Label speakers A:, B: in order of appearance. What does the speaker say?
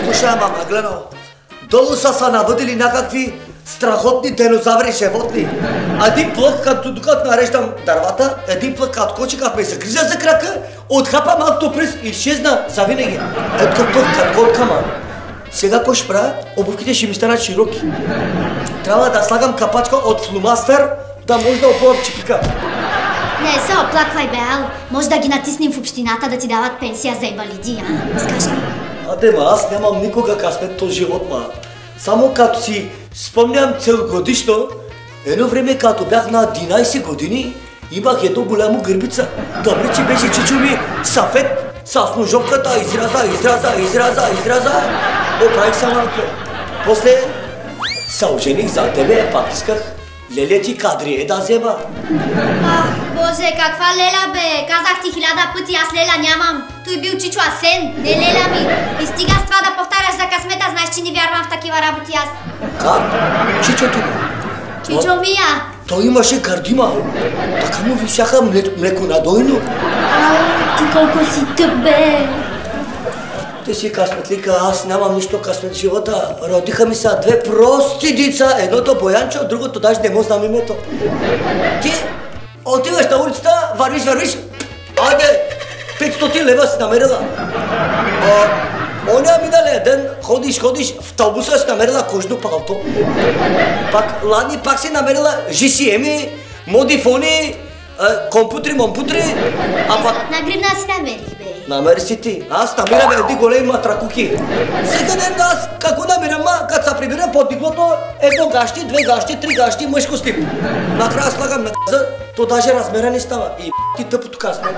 A: Слушай, мама, гледам. Долу са се навъдили някакви страхотни динозаври животни. Един плъх, като докато нареждам дървата, един плъх като кочи, като ме се гриза за крака, отхапа малкото през и изчезна завинаги. Ето плъх, като горка, ма. Сега кой ще правя? Обувките ще ми станат широки. Трябва да слагам капачка от фломастър, да може да опъвам чипика.
B: Не се оплаквай, бе, Ал. Може да ги натиснем в общината да ти дават пенсия за инвалиди, а? Скажи ми.
A: Ма, аз нямам никога късмет този живот, ма. Само като си спомням целогодишно, едно време като бях на 11 години, имах едно голямо гърбица. Добре, че беше чичо ми сафет с ножовката, изряза. Оправих се малко. После се ожених за тебе, пак исках леле ти кадри да взема.
B: Ах, Боже, каква леля, бе! Казах ти 1000 пъти, аз леля нямам. Той бил Чичо Асен, не леля ми. И стига с това да повтаряш за късмета, знаеш, че не вярвам в такива работи аз.
A: Как? Чичото ми?
B: Чичо Мия.
A: Той имаше гардима. Така му висяха млеко надойно.
B: Ти колко си тъп, бе!
A: Ти си късметлика, аз нямам нищо късмет в живота. Родиха ми са две прости деца, едното Боянчо, другото даже не му знам името. Ти отиваш на улицата, вървиш, айде, 500 лева си намерила. Оня миналия ден ходиш, в автобуса си намерила кожно палто. Лани пак си намерила GCM-и, модифони, компютри.
B: На гривна си намерих, бе.
A: Намери си ти. Аз намирам едни големи матракуки. Всеки ден аз какво намирам, като се прибирам под диглото, едно гащи, 2 гащи, 3 гащи, мъжко стип. Накрая слагам на газа, то даже размера не става. И ти тъпото късмет.